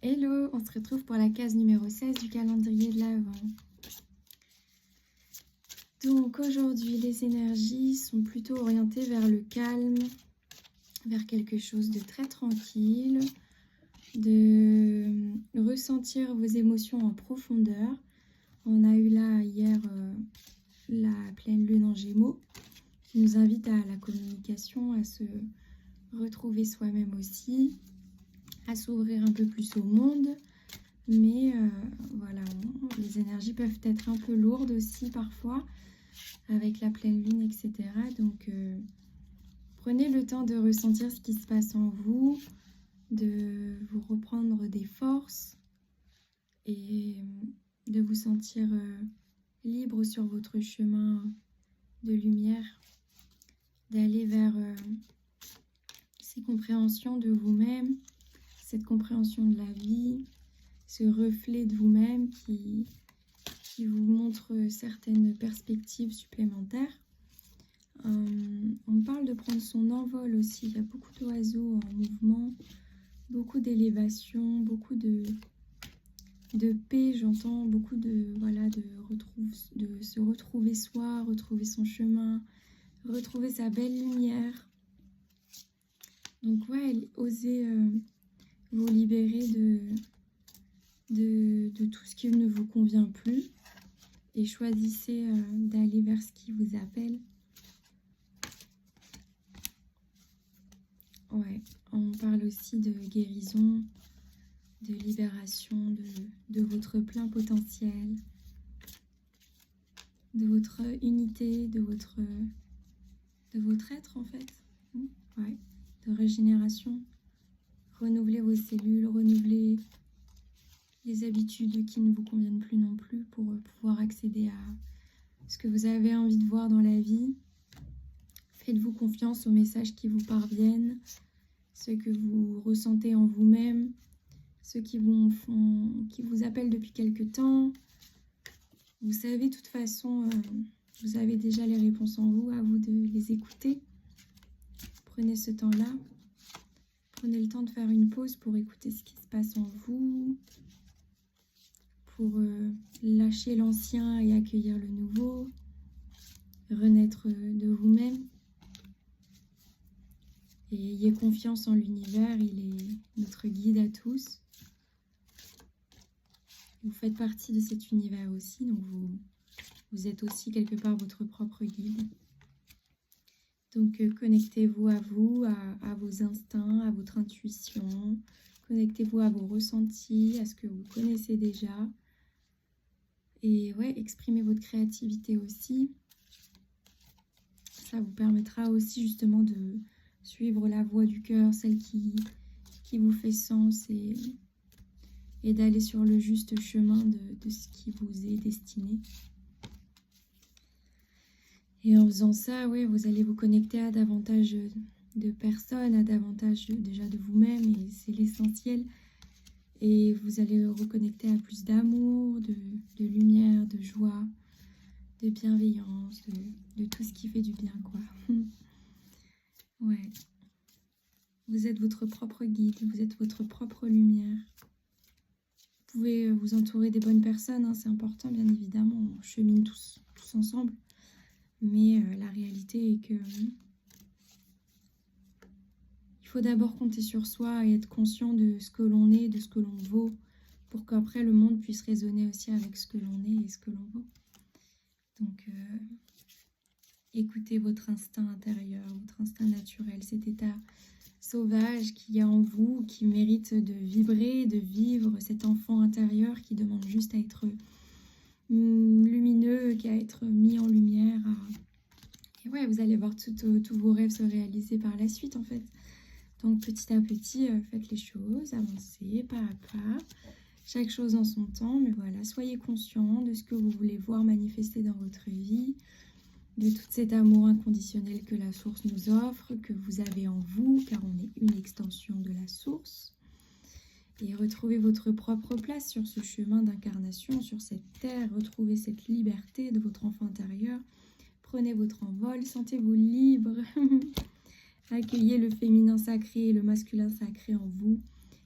Hello, on se retrouve pour la case numéro 16 du calendrier de l'Avent. Donc aujourd'hui, les énergies sont plutôt orientées vers le calme, vers quelque chose de très tranquille, de ressentir vos émotions en profondeur. On a eu là hier la pleine lune en Gémeaux qui nous invite à la communication, à se retrouver soi-même aussi, à s'ouvrir un peu plus au monde. Mais voilà, les énergies peuvent être un peu lourdes aussi parfois avec la pleine lune, etc. Donc prenez le temps de ressentir ce qui se passe en vous, de vous reprendre des forces et de vous sentir libre sur votre chemin de lumière, d'aller vers ces compréhensions de vous-même, cette compréhension de la vie, ce reflet de vous-même qui vous montre certaines perspectives supplémentaires. On parle de prendre son envol aussi. Il y a beaucoup d'oiseaux en mouvement, beaucoup d'élévation, beaucoup de paix, j'entends, beaucoup de se retrouver soi, retrouver son chemin, retrouver sa belle lumière. Donc ouais, osez vous libérer de tout ce qui ne vous convient plus et choisissez d'aller vers ce qui vous appelle. Ouais, on parle aussi de guérison, de libération de votre plein potentiel, de votre unité, de votre être en fait. Ouais, de régénération. Renouveler vos cellules, renouveler les habitudes qui ne vous conviennent plus non plus pour pouvoir accéder à ce que vous avez envie de voir dans la vie. Faites-vous confiance aux messages qui vous parviennent, ceux que vous ressentez en vous-même, ceux qui vous appellent depuis quelque temps. Vous savez, de toute façon, vous avez déjà les réponses en vous, à vous de les écouter. Prenez ce temps-là. Prenez le temps de faire une pause pour écouter ce qui se passe en vous, pour lâcher l'ancien et accueillir le nouveau, renaître de vous-même. Et ayez confiance en l'univers, il est notre guide à tous. Vous faites partie de cet univers aussi, donc vous êtes aussi quelque part votre propre guide. Donc connectez-vous à vous, à vos instincts, à votre intuition. Connectez-vous à vos ressentis, à ce que vous connaissez déjà. Et ouais, exprimez votre créativité aussi. Ça vous permettra aussi justement de suivre la voie du cœur, celle qui vous fait sens et d'aller sur le juste chemin de ce qui vous est destiné. Et en faisant ça, ouais, vous allez vous connecter à davantage de personnes, à davantage déjà de vous-même, et c'est l'essentiel. Et vous allez reconnecter à plus d'amour, de lumière, de joie, de bienveillance, de tout ce qui fait du bien, quoi. Ouais. Vous êtes votre propre guide, vous êtes votre propre lumière. Vous pouvez vous entourer des bonnes personnes, hein, c'est important, bien évidemment. On chemine tous ensemble. Mais la réalité est que il faut d'abord compter sur soi et être conscient de ce que l'on est, de ce que l'on vaut, pour qu'après le monde puisse résonner aussi avec ce que l'on est et ce que l'on vaut. Donc écoutez votre instinct intérieur, votre instinct naturel, cet état sauvage qu'il y a en vous, qui mérite de vibrer, de vivre, cet enfant intérieur qui demande juste à être lumineux, à être mis en lumière. Et ouais, vous allez voir tous vos rêves se réaliser par la suite en fait. Donc petit à petit, faites les choses, avancez pas à pas, chaque chose en son temps. Mais voilà, soyez conscient de ce que vous voulez voir manifester dans votre vie, de tout cet amour inconditionnel que la source nous offre, que vous avez en vous, car on est une extension de la source. Et retrouvez votre propre place sur ce chemin d'incarnation, sur cette terre, retrouvez cette liberté de votre enfant intérieur. Prenez votre envol, sentez-vous libre. Accueillez le féminin sacré et le masculin sacré en vous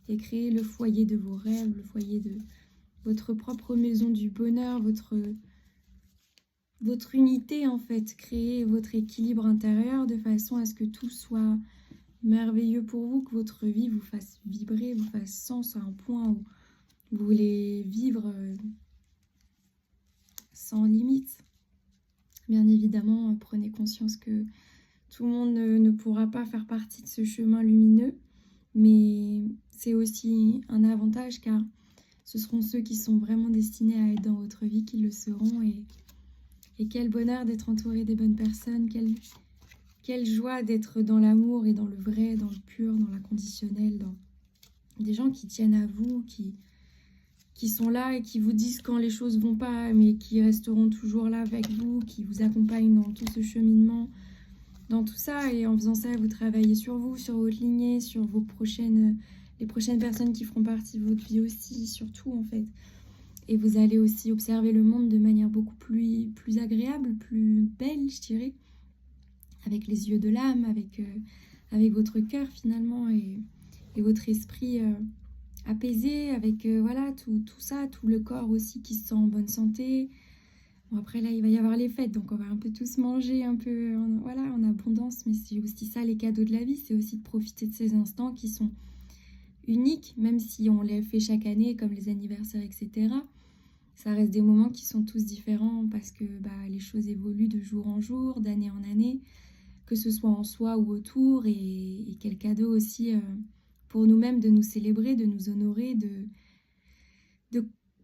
et créer le foyer de vos rêves, le foyer de votre propre maison du bonheur, votre unité en fait, créer votre équilibre intérieur de façon à ce que tout soit merveilleux pour vous, que votre vie vous fasse vibrer, vous fasse sens à un point où vous voulez vivre sans limite. Bien évidemment, prenez conscience que tout le monde ne pourra pas faire partie de ce chemin lumineux, mais c'est aussi un avantage car ce seront ceux qui sont vraiment destinés à être dans votre vie qui le seront. Et quel bonheur d'être entouré des bonnes personnes, quelle joie d'être dans l'amour et dans le vrai, dans le pur, dans l'inconditionnel, dans des gens qui tiennent à vous, qui sont là et qui vous disent quand les choses vont pas, mais qui resteront toujours là avec vous, qui vous accompagnent dans tout ce cheminement, dans tout ça. Et en faisant ça, vous travaillez sur vous, sur votre lignée, sur les prochaines personnes qui feront partie de votre vie aussi, sur tout en fait. Et vous allez aussi observer le monde de manière beaucoup plus agréable, plus belle, je dirais, avec les yeux de l'âme, avec votre cœur finalement et votre esprit apaisé, avec voilà tout ça, tout le corps aussi qui se sent en bonne santé. Bon, après là, il va y avoir les fêtes, donc on va un peu tous manger, un peu voilà, en abondance, mais c'est aussi ça les cadeaux de la vie, c'est aussi de profiter de ces instants qui sont uniques, même si on les fait chaque année, comme les anniversaires, etc. Ça reste des moments qui sont tous différents parce que les choses évoluent de jour en jour, d'année en année, que ce soit en soi ou autour, et quel cadeau aussi pour nous-mêmes de nous célébrer, de nous honorer, de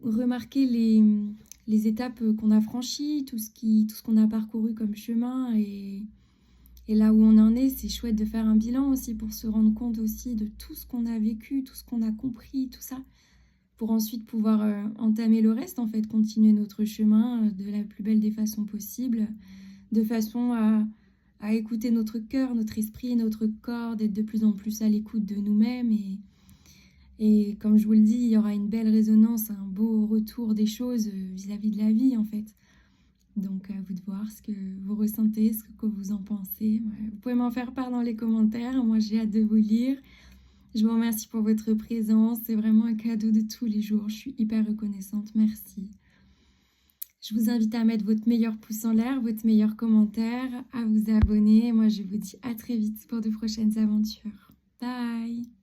remarquer les étapes qu'on a franchies, tout ce qu'on a parcouru comme chemin, et là où on en est, c'est chouette de faire un bilan aussi pour se rendre compte aussi de tout ce qu'on a vécu, tout ce qu'on a compris, tout ça, pour ensuite pouvoir entamer le reste, en fait, continuer notre chemin de la plus belle des façons possibles, de façon à écouter notre cœur, notre esprit, notre corps, d'être de plus en plus à l'écoute de nous-mêmes. Et comme je vous le dis, il y aura une belle résonance, un beau retour des choses vis-à-vis de la vie, en fait. Donc, à vous de voir ce que vous ressentez, ce que vous en pensez. Vous pouvez m'en faire part dans les commentaires. Moi, j'ai hâte de vous lire. Je vous remercie pour votre présence. C'est vraiment un cadeau de tous les jours. Je suis hyper reconnaissante. Merci. Je vous invite à mettre votre meilleur pouce en l'air, votre meilleur commentaire, à vous abonner. Moi, je vous dis à très vite pour de prochaines aventures. Bye!